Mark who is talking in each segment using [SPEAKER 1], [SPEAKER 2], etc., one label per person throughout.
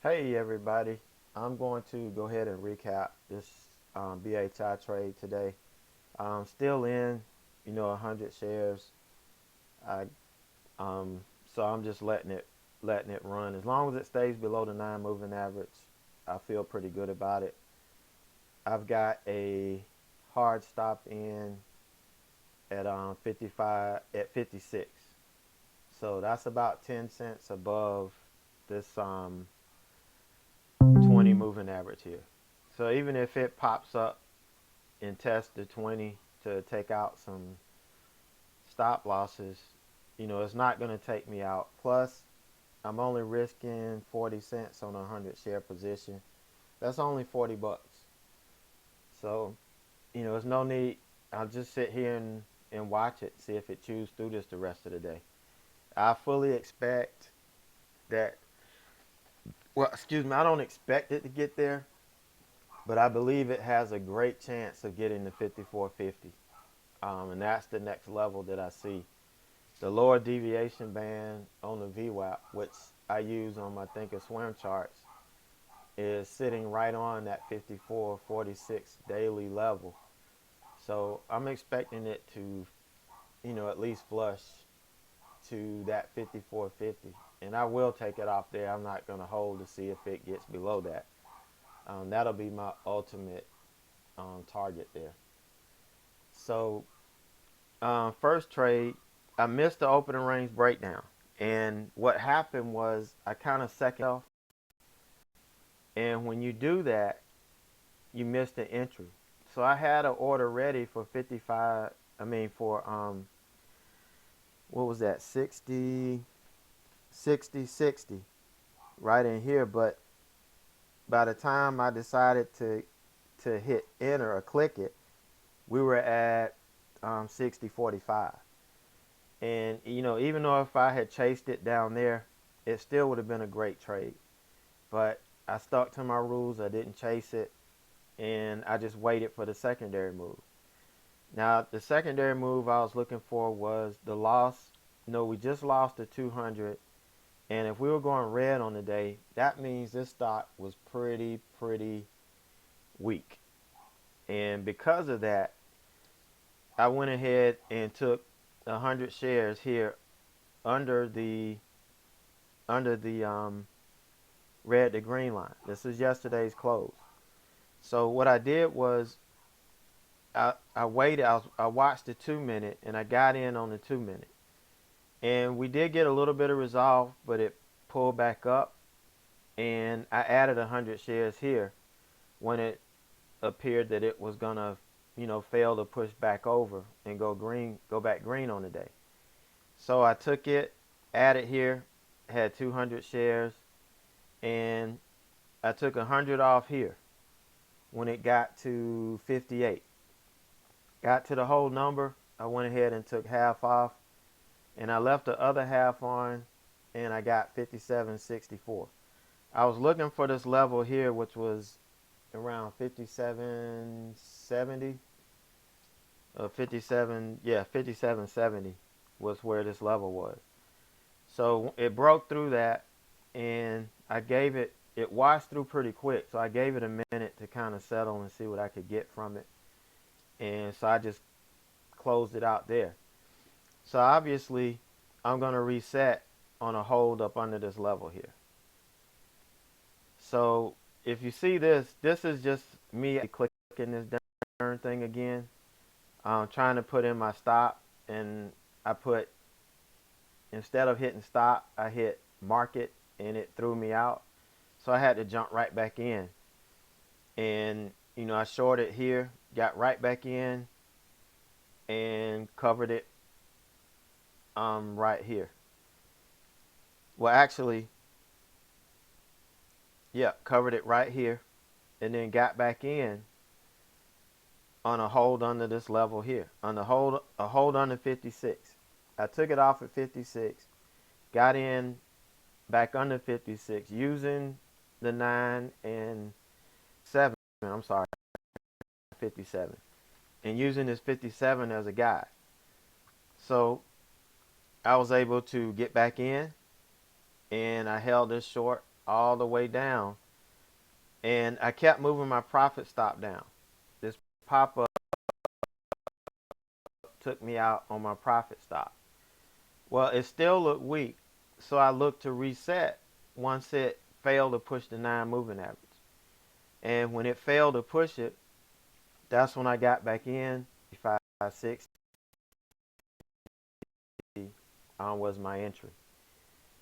[SPEAKER 1] Hey everybody, I'm going to go ahead and recap this BHI trade today. Still in, 100 shares. I um, so I'm just letting it run. As long as it stays below the 9 moving average, I feel pretty good about it. I've got a hard stop in at 55 at 56. So that's about 10 cents above this 20 moving average here. So even if it pops up and test the 20 to take out some stop losses, it's not going to take me out. Plus, I'm only risking 40 cents on a 100 share position. That's only 40 bucks. So, there's no need. I'll just sit here and watch it, see if it chews through this the rest of the day. I fully expect that, well, excuse me, I don't expect it to get there, but I believe it has a great chance of getting to 54.50. And that's the next level that I see. The lower deviation band on the VWAP, which I use on my Thinkorswim charts, is sitting right on that 54.46 daily level. So I'm expecting it to, at least flush to that 54.50. And I will take it off there. I'm not going to hold to see if it gets below that. That'll be my ultimate target there. So, first trade, I missed the opening range breakdown. And what happened was I kind of second off. And when you do that, you miss the entry. So I had an order ready for 55. I mean, for, what was that? 60, 60, 60 right in here. But by the time I decided to hit enter or click it, we were at 60.45. And, even though if I had chased it down there, it still would have been a great trade. But I stuck to my rules. I didn't chase it, and I just waited for the secondary move. Now, the secondary move I was looking for was the loss. No, we just lost the 200, and if we were going red on the day, that means this stock was pretty weak. And because of that, I went ahead and took 100 shares here under the red to green line. This is yesterday's close. So what I did was I waited. I watched the 2 minute and I got in on the 2 minute. And we did get a little bit of resolve, but it pulled back up. And I added 100 shares here when it appeared that it was gonna, fail to push back over and go back green on the day. So I took it, added here, had 200 shares, and I took 100 off here when it got to 58. Got to the whole number, I went ahead and took half off, and I left the other half on, and I got 57.64. I was looking for this level here, which was around 57.70, 57, yeah, 57.70 was where this level was. So it broke through that, and it washed through pretty quick. So I gave it a minute to kind of settle and see what I could get from it. And so I just closed it out there. So obviously, I'm going to reset on a hold up under this level here. So if you see this, this is just me clicking this darn thing again. I'm trying to put in my stop, and I put, instead of hitting stop, I hit market, and it threw me out. So I had to jump right back in. And, I shorted here, got right back in, and covered it right here. Well, actually, yeah, covered it right here, and then got back in on a hold under this level here, on a hold under 56. I took it off at 56, got in back under 56 using the 9 and 7. I'm sorry, 57, and using this 57 as a guide. So I was able to get back in, and I held this short all the way down, and I kept moving my profit stop down. This pop up took me out on my profit stop. Well, it still looked weak, so I looked to reset once it failed to push the 9 moving average. And when it failed to push it, that's when I got back in. 560 was my entry.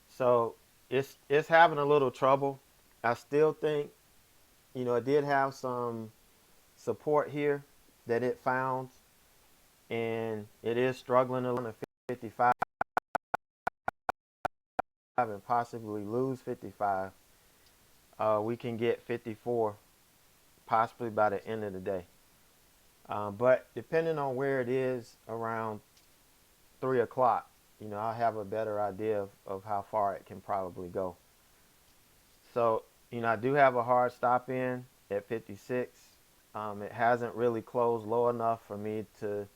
[SPEAKER 1] So it's having a little trouble. I still think, it did have some support here that it found, and it is struggling on the 55 and possibly lose 55. We can get 54 possibly by the end of the day. But depending on where it is around 3 o'clock, I'll have a better idea of how far it can probably go. So, I do have a hard stop in at 56. It hasn't really closed low enough for me to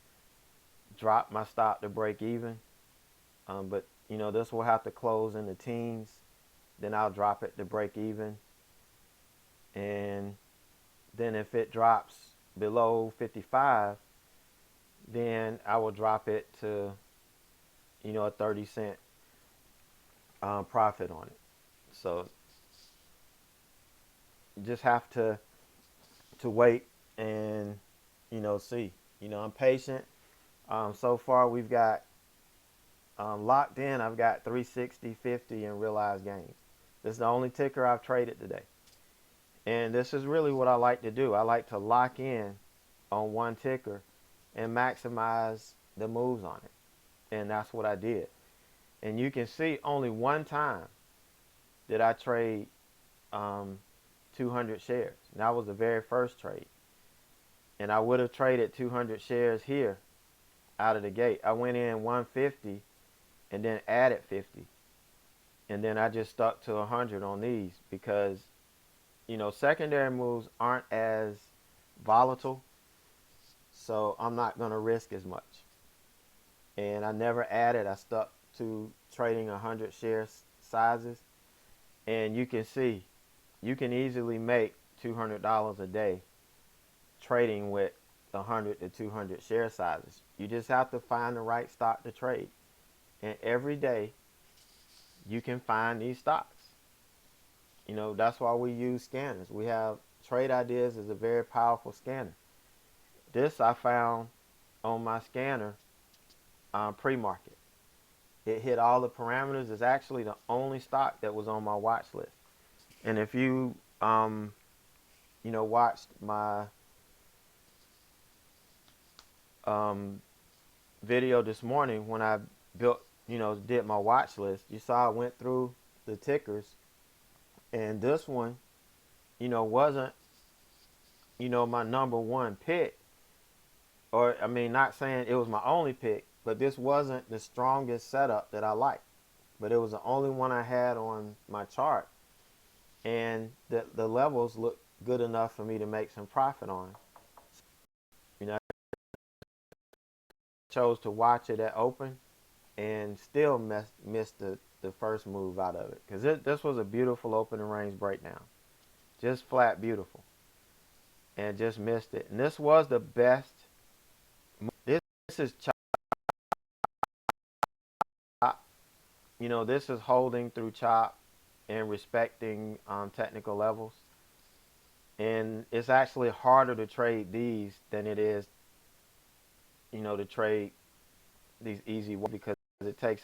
[SPEAKER 1] drop my stop to break even. But, this will have to close in the teens. Then I'll drop it to break even. And then if it drops below 55, then I will drop it to, a 30-cent profit on it. So you just have to wait and, see. I'm patient. So far we've got locked in. I've got 360, 50 in realized gains. This is the only ticker I've traded today. And this is really what I like to do. I like to lock in on one ticker and maximize the moves on it. And that's what I did. And you can see only one time did I trade 200 shares. And that was the very first trade. And I would have traded 200 shares here out of the gate. I went in 150 and then added 50. And then I just stuck to 100 on these because, secondary moves aren't as volatile. So I'm not going to risk as much. And I never added. I stuck to trading 100 share sizes. And you can see, you can easily make $200 a day trading with 100 to 200 share sizes. You just have to find the right stock to trade. And every day you can find these stocks. That's why we use scanners. We have Trade Ideas is a very powerful scanner. This I found on my scanner pre-market. It hit all the parameters. It's actually the only stock that was on my watch list. And if you watched my video this morning when I did my watch list, you saw I went through the tickers, and this one, wasn't, my number one pick, or not saying it was my only pick, but this wasn't the strongest setup that I liked, but it was the only one I had on my chart, and the levels looked good enough for me to make some profit on. I chose to watch it at open and still missed the first move out of it because this was a beautiful opening range breakdown, just flat beautiful, and just missed it. And this was the best. This is chop. This is holding through chop and respecting technical levels. And it's actually harder to trade these than it is, to trade these easy ones because it takes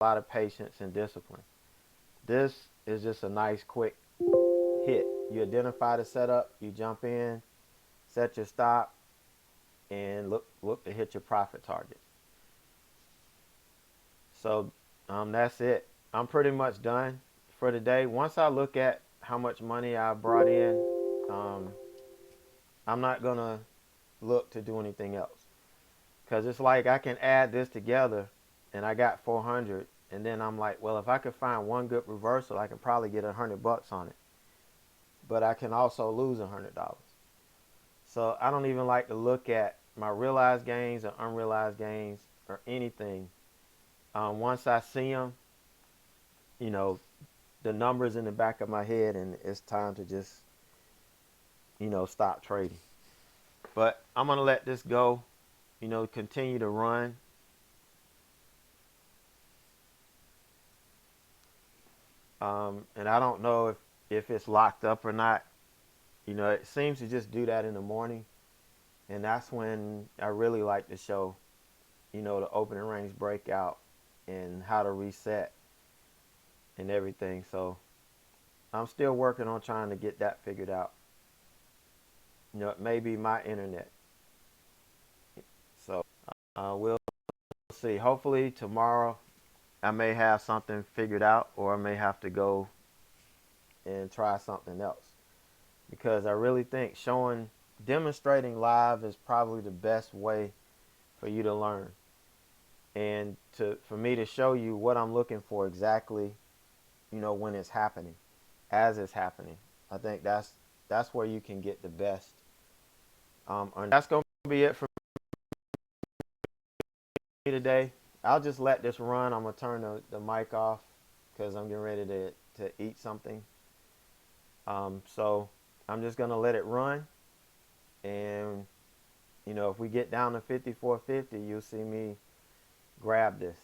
[SPEAKER 1] a lot of patience and discipline. This is just a nice quick hit. You identify the setup, you jump in, set your stop, and look to hit your profit target. So that's it. I'm pretty much done for the day. Once I look at how much money I brought in, I'm not gonna look to do anything else because it's like I can add this together and I got 400, and then I'm like, well, if I could find one good reversal, I can probably get $100 on it, but I can also lose $100. So I don't even like to look at my realized gains or unrealized gains or anything. Once I see them, you know, the numbers in the back of my head, and it's time to just, stop trading. But I'm gonna let this go. Continue to run. And I don't know if it's locked up or not. It seems to just do that in the morning, and that's when I really like to show, the opening range breakout and how to reset and everything. So I'm still working on trying to get that figured out. It may be my internet. So we'll see. Hopefully tomorrow I may have something figured out, or I may have to go and try something else, because I really think demonstrating live is probably the best way for you to learn, and for me to show you what I'm looking for exactly, when it's happening, as it's happening. I think that's where you can get the best. And that's gonna be it for me today. I'll just let this run. I'm gonna turn the mic off because I'm getting ready to eat something. So I'm just gonna let it run, and if we get down to 54.50, you'll see me grab this.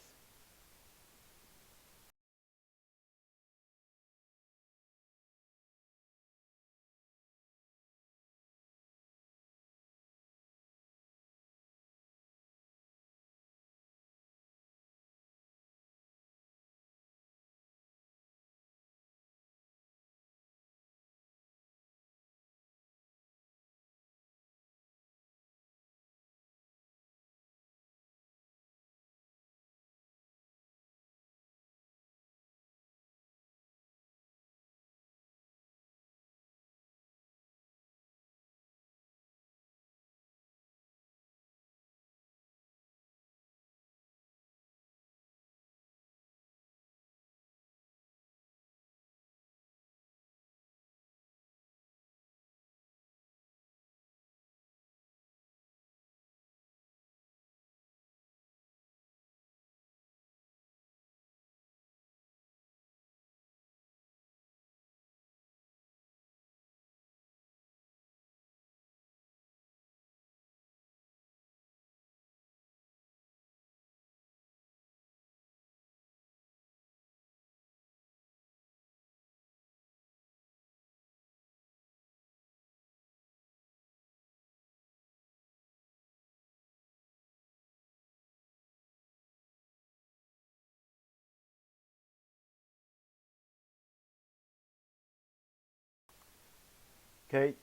[SPEAKER 1] Okay,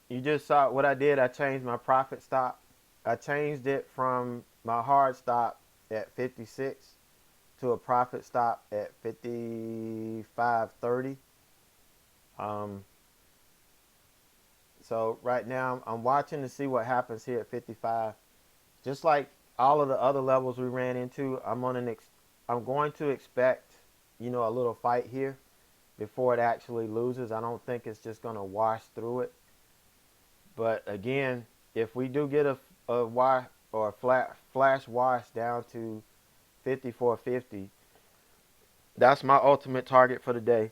[SPEAKER 1] you just saw what I did. I changed my profit stop. I changed it from my hard stop at 56 to a profit stop at 55.30. Um, so right now I'm watching to see what happens here at 55. Just like all of the other levels we ran into, I'm going to expect, a little fight here before it actually loses. I don't think it's just going to wash through it. But again, if we do get a wash or a flash wash down to 54.50, that's my ultimate target for the day,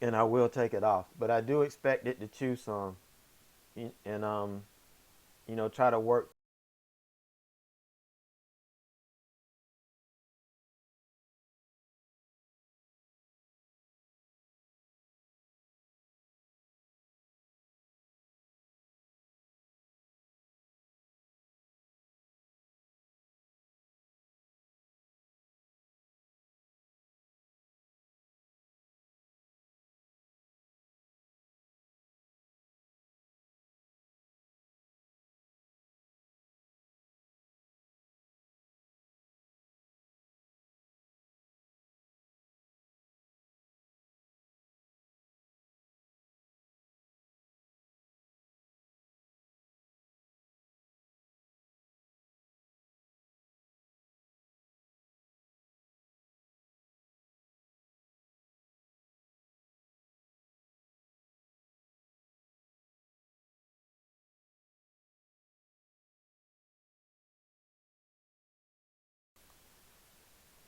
[SPEAKER 1] and I will take it off. But I do expect it to chew some, and try to work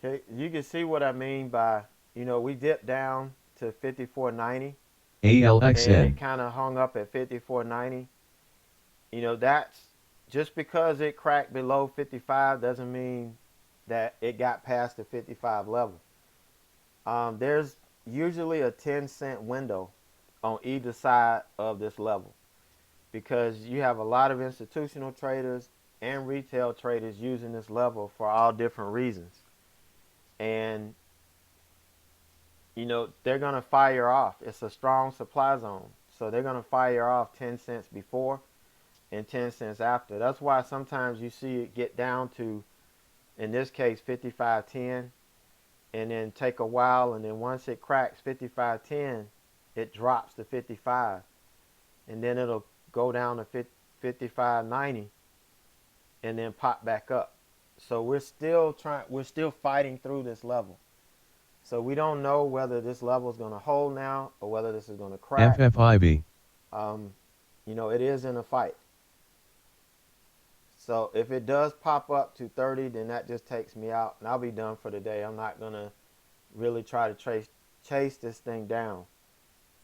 [SPEAKER 1] Okay, you can see what I mean by, we dipped down to 54.90 and it
[SPEAKER 2] ALXN.
[SPEAKER 1] kind of hung up at 54.90. That's just because it cracked below 55 doesn't mean that it got past the 55 level. There's usually a 10-cent window on either side of this level because you have a lot of institutional traders and retail traders using this level for all different reasons. And they're going to fire off. It's a strong supply zone. So they're going to fire off 10 cents before and 10 cents after. That's why sometimes you see it get down to, in this case, 55.10 and then take a while. And then once it cracks 55.10, it drops to 55. And then it'll go down to 55.90 and then pop back up. So we're still fighting through this level. So we don't know whether this level is going to hold now or whether this is going to crack.
[SPEAKER 2] FFIB.
[SPEAKER 1] Um, it is in a fight. So if it does pop up to 30, then that just takes me out, and I'll be done for the day. I'm not going to really try to chase this thing down.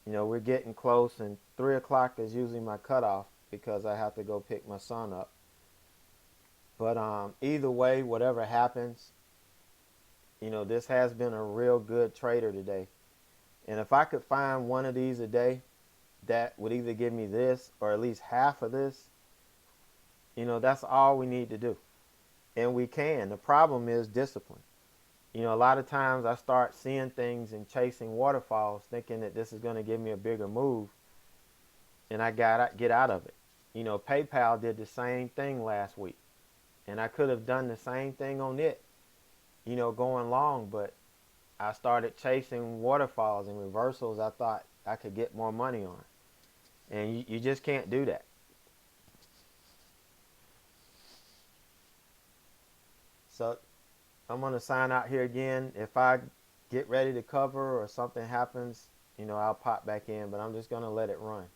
[SPEAKER 1] We're getting close, and 3 o'clock is usually my cutoff because I have to go pick my son up. But either way, whatever happens, this has been a real good trader today. And if I could find one of these a day that would either give me this or at least half of this, that's all we need to do. And we can. The problem is discipline. A lot of times I start seeing things and chasing waterfalls thinking that this is going to give me a bigger move, and I got to get out of it. PayPal did the same thing last week, and I could have done the same thing on it, going long, but I started chasing waterfalls and reversals I thought I could get more money on. And you just can't do that. So I'm going to sign out here again. If I get ready to cover or something happens, I'll pop back in, but I'm just going to let it run.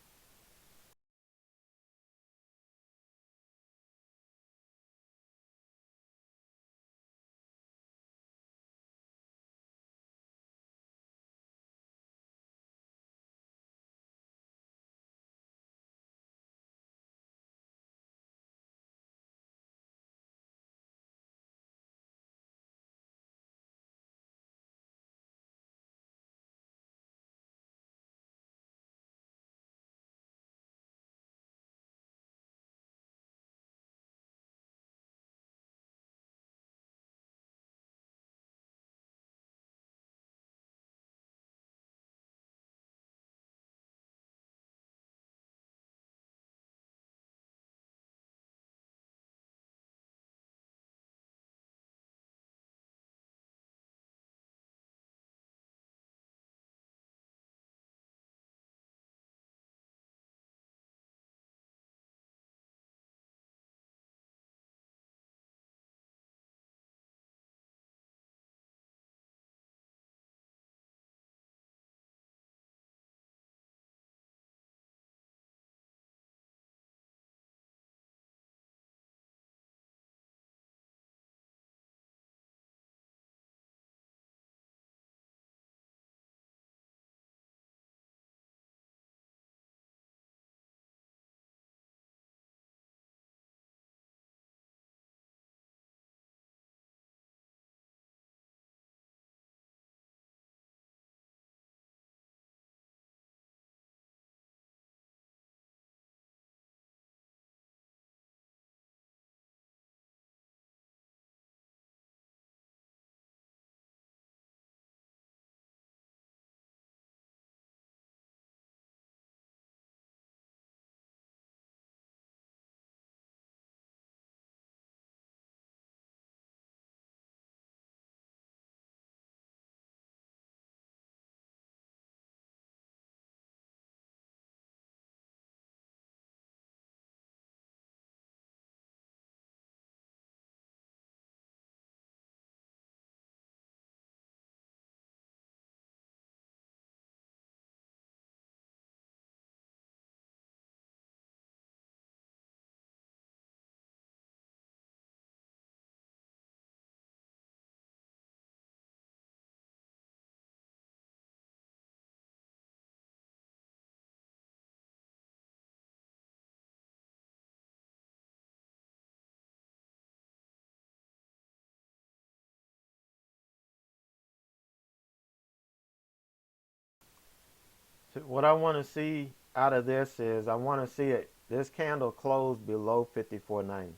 [SPEAKER 1] What I want to see out of this is I want to see this candle close below 54.90.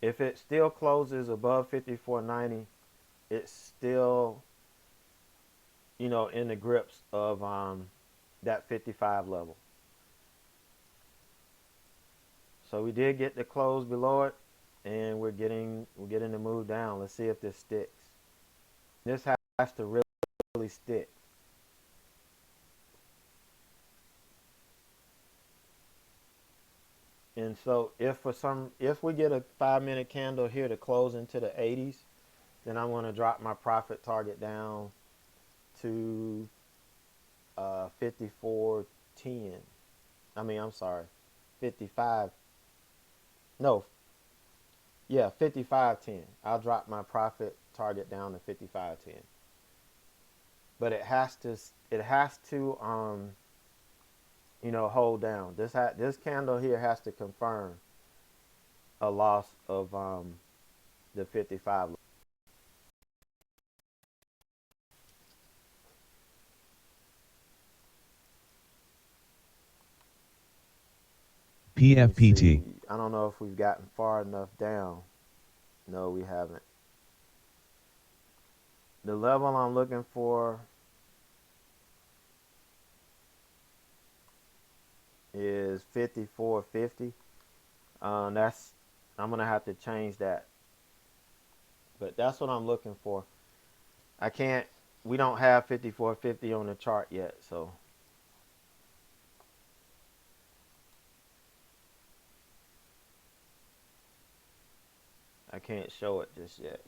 [SPEAKER 1] If it still closes above 54.90, it's still, in the grips of that 55 level. So we did get the close below it, and we're getting the move down. Let's see if this sticks. This has to really stick. And so if we get a 5-minute candle here to close into the 80s, then I'm going to drop my profit target down to 54.10. I'm sorry, 55. No, yeah, 55.10. I'll drop my profit target down to 55.10. But it has to hold down. This candle here has to confirm a loss of the 55. Let me
[SPEAKER 2] PFPT.
[SPEAKER 1] see. I don't know if we've gotten far enough down. No, we haven't. The level I'm looking for is 54.50. That's I'm gonna have to change that, but that's what I'm looking for. I can't. We don't have 54.50 on the chart yet, so I can't show it just yet.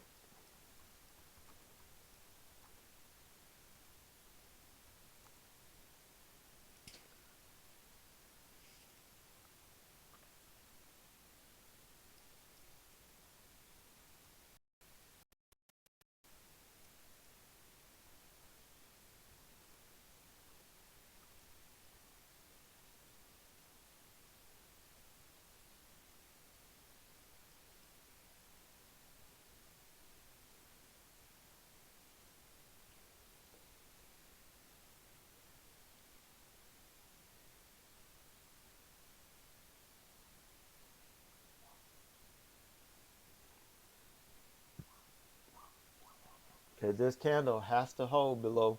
[SPEAKER 1] Because this candle has to hold below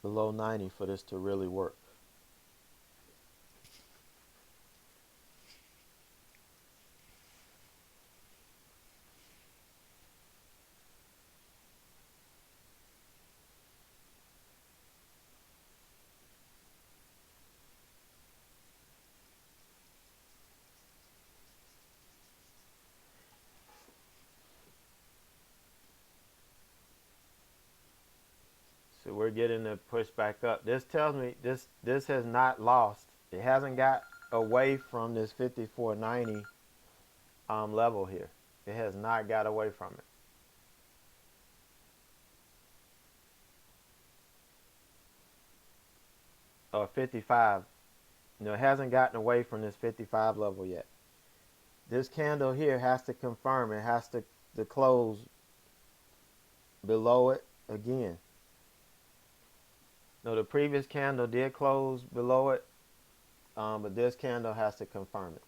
[SPEAKER 1] 90 for this to really work. So we're getting the push back up. This tells me this has not lost. It hasn't got away from this 54.90 level here. It has not got away from it. Or 55. It hasn't gotten away from this 55 level yet. This candle here has to confirm. It has to close below it again. No, the previous candle did close below it, but this candle has to confirm it.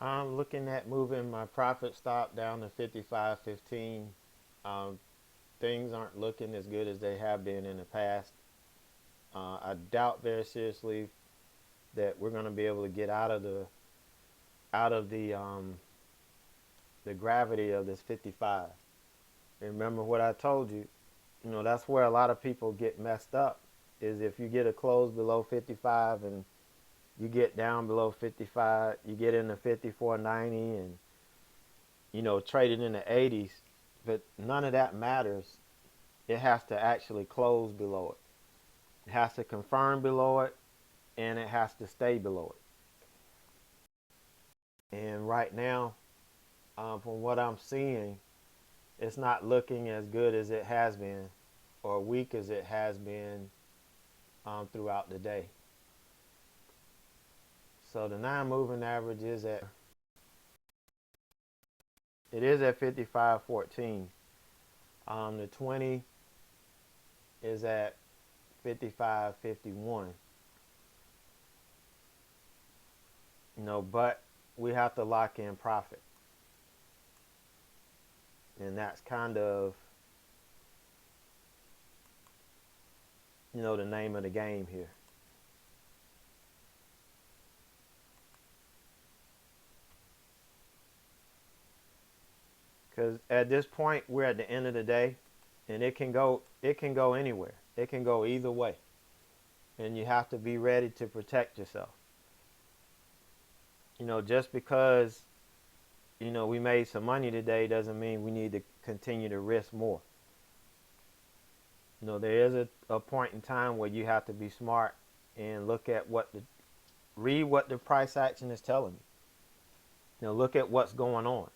[SPEAKER 1] I'm looking at moving my profit stop down to 55.15. Um, Things aren't looking as good as they have been in the past. I doubt very seriously that we're going to be able to get out of the gravity of this 55. Remember what I told you. You know, that's where a lot of people get messed up, is if you get a close below 55 and you get down below 55, you get into 54.90 and trading in the 80s, but none of that matters. It has to actually close below it. It has to confirm below it, and it has to stay below it. And right now, from what I'm seeing, it's not looking as good as it has been, or weak as it has been throughout the day. So the 9 moving average is at 55.14. The 20 is at 55.51. But we have to lock in profit, and that's kind of the name of the game here. Because at this point we're at the end of the day, and it can go anywhere. It can go either way, and you have to be ready to protect yourself. Just because we made some money today doesn't mean we need to continue to risk more. There is a point in time where you have to be smart and read what the price action is telling you. Look at what's going on.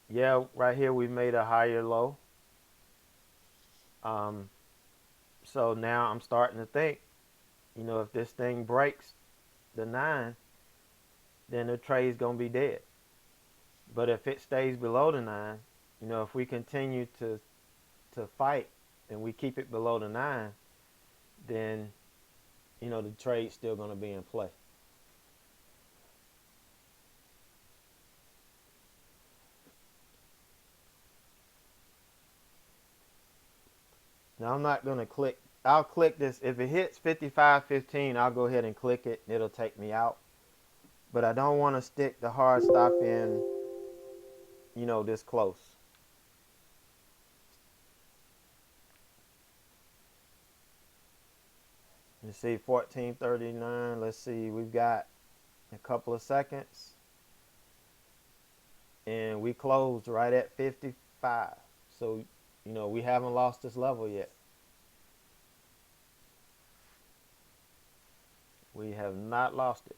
[SPEAKER 1] Yeah, right here we made a higher low. Um, so now I'm starting to think, if this thing breaks the 9, then the trade's gonna be dead. But if it stays below the 9, if we continue to fight and we keep it below the 9, then the trade's still gonna be in play. Now I'm not gonna click. I'll click this if it hits 55.15. I'll go ahead and click it. It'll take me out. But I don't want to stick the hard stop in, this close. You see 14.39. Let's see. We've got a couple of seconds, and we closed right at 55. So we haven't lost this level yet. We have not lost it.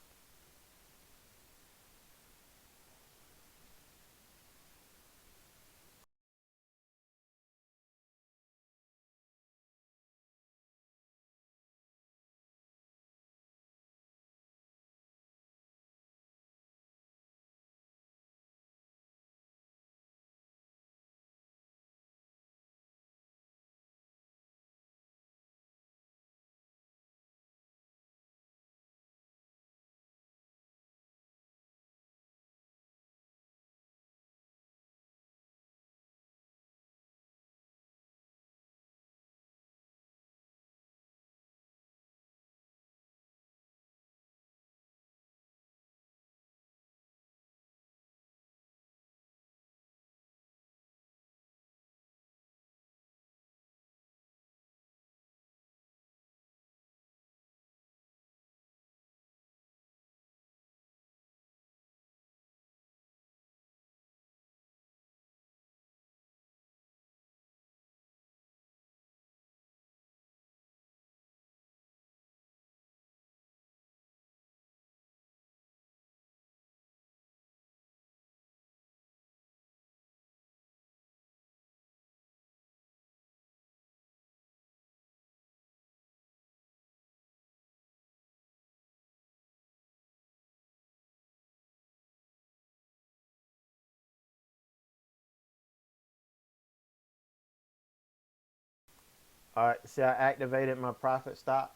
[SPEAKER 1] All right. See, I activated my profit stop.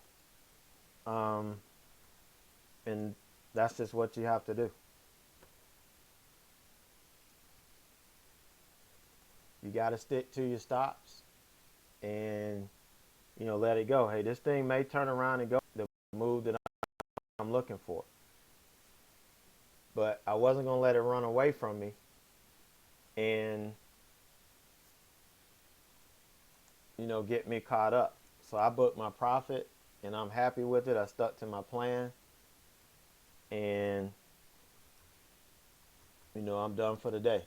[SPEAKER 1] Um, and That's just what you have to do. You got to stick to your stops and let it go. Hey, this thing may turn around and go the move that I'm looking for, but I wasn't gonna let it run away from me and get me caught up. So I booked my profit, and I'm happy with it. I stuck to my plan, and I'm done for the day.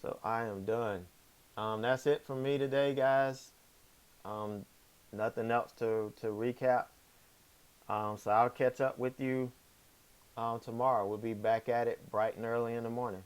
[SPEAKER 1] So I am done. That's it from me today, guys. Um, Nothing else to recap. So I'll catch up with you tomorrow. We'll be back at it bright and early in the morning.